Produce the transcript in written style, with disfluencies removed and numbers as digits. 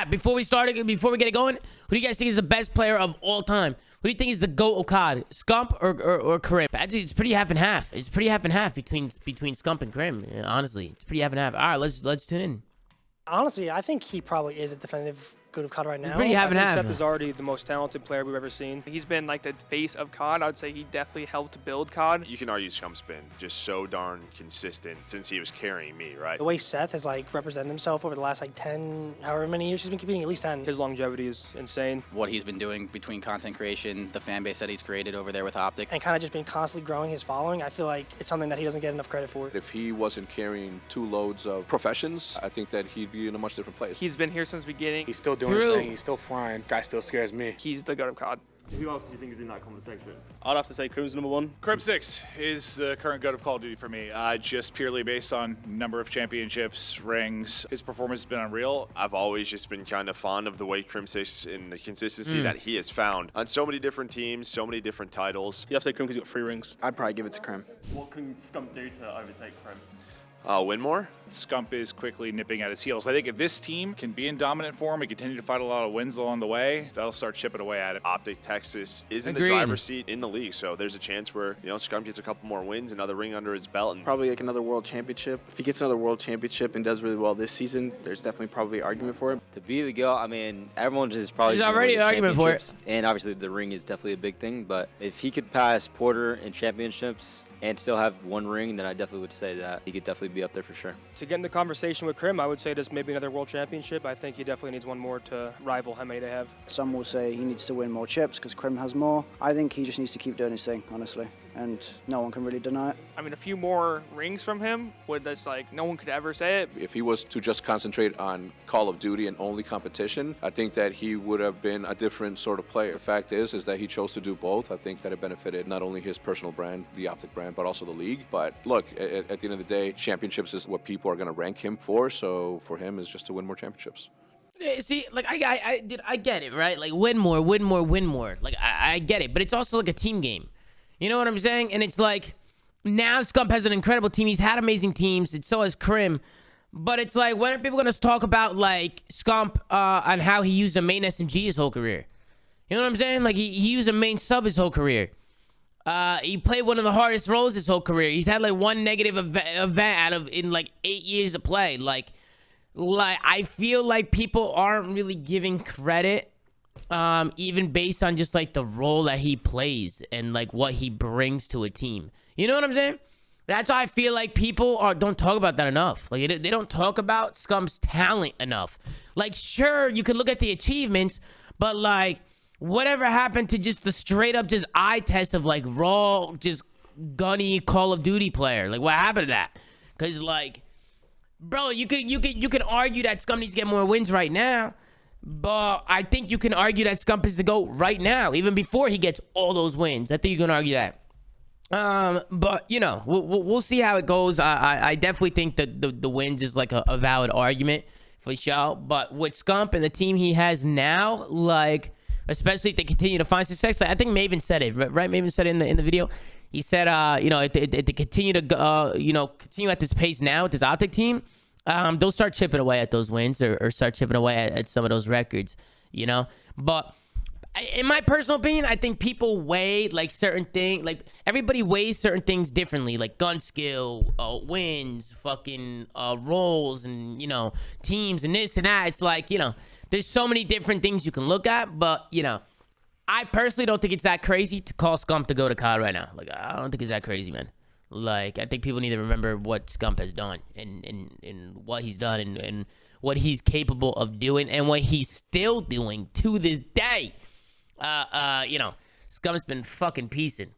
chat, before we get it going, who do you guys think is the best player of all time? Who do you think is the GOAT of COD? Scump or Krim? Actually, it's pretty half and half. It's pretty half and half between Scump and Krim. Yeah, honestly, it's pretty half and half. All right, let's tune in. Honestly, I think he probably is a definitive GOAT of COD right now. Pretty half and half. Seth is already the most talented player we've ever seen. He's been like the face of COD. I would say he definitely helped build COD. You can argue Scump's been just so darn consistent since he was carrying me, right? The way Seth has like represented himself over the last like 10, however many years he's been competing, at least 10. His longevity is insane. What he's been doing between content creation, the fan base that he's created over there with Optic. And kind of just been constantly growing his following. I feel like it's something that he doesn't get enough credit for. If he wasn't carrying 2 loads of professions, I think that he'd be in a much different place. He's been here since the beginning. He's still doing his thing. He's still flying. Guy still scares me. He's the GOAT of COD. Who else do you think is in that conversation? I'd have to say Krim's number 1. Crypt6 is the current GOAT of Call of Duty for me, just purely based on number of championships, rings. His performance has been unreal. I've always just been kind of fond of the way Crypt6 and the consistency that he has found on so many different teams, so many different titles. You have to say Krim because he's got 3 rings. I'd probably give it to Krim. What can Scump do to overtake Krim? Win more? Scump is quickly nipping at his heels. I think if this team can be in dominant form and continue to fight a lot of wins along the way, that'll start chipping away at it. Optic Texas is in Agreed. the driver's seat in the league, so there's a chance where, Scump gets a couple more wins, another ring under his belt. And Probably like another world championship. If he gets another world championship and does really well this season, there's definitely probably an argument for it. To be the GOAT, I mean, everyone just probably There's just already look an at argument for it. championships, and obviously the ring is definitely a big thing, but if he could pass Porter in championships and still have 1 ring, then I definitely would say that he could definitely be up there for sure. To get in the conversation with Krim, I would say there's maybe another world championship. I think he definitely needs 1 more to rival how many they have. Some will say he needs to win more chips because Krim has more. I think he just needs to keep doing his thing, honestly, and no one can really deny it. I mean, a few more rings from him would that's like no one could ever say it. If he was to just concentrate on Call of Duty and only competition, I think that he would have been a different sort of player. The fact is that he chose to do both. I think that it benefited not only his personal brand, the Optic brand, but also the league. But look, at the end of the day, championships is what people are going to rank him for. So for him, is just to win more championships. See, like I get it, right? Like win more. Like I get it, but it's also like a team game. You know what I'm saying? And it's like now Scump has an incredible team. He's had amazing teams, and so has Krim. But it's like, when are people gonna talk about like Scump on how he used a main SMG his whole career? You know what I'm saying? Like he used a main sub his whole career. He played one of the hardest roles his whole career. He's had like 1 negative event out of in like 8 years of play. Like I feel like people aren't really giving credit, even based on just like the role that he plays and like what he brings to a team. You know what I'm saying? That's why I feel like people don't talk about that enough. Like they don't talk about Scump's talent enough. Like sure, you can look at the achievements, but like whatever happened to just the straight up just eye test of like raw, just gunny Call of Duty player? Like what happened to that? Cause like, bro, you can argue that Scump needs to get more wins right now, but I think you can argue that Scump is the GOAT right now, even before he gets all those wins. I think you can argue that. But you know, we'll see how it goes. I definitely think that the wins is like a valid argument for sure. But with Scump and the team he has now, like especially if they continue to find success, like, I think Maven said it right. Maven said it in the video. He said, you know, if they continue to continue at this pace now with this Optic team, they'll start chipping away at those wins or start chipping away at some of those records, you know. But in my personal opinion, I think people weigh like certain things, like everybody weighs certain things differently, like gun skill, wins, fucking roles, and you know, teams and this and that. It's like, you know, there's so many different things you can look at, but you know, I personally don't think it's that crazy to call Scump to go to COD right now. Like I don't think it's that crazy, man. Like I think people need to remember what Scump has done and what he's done and what he's capable of doing and what he's still doing to this day. You know, Scump's been fucking piecing.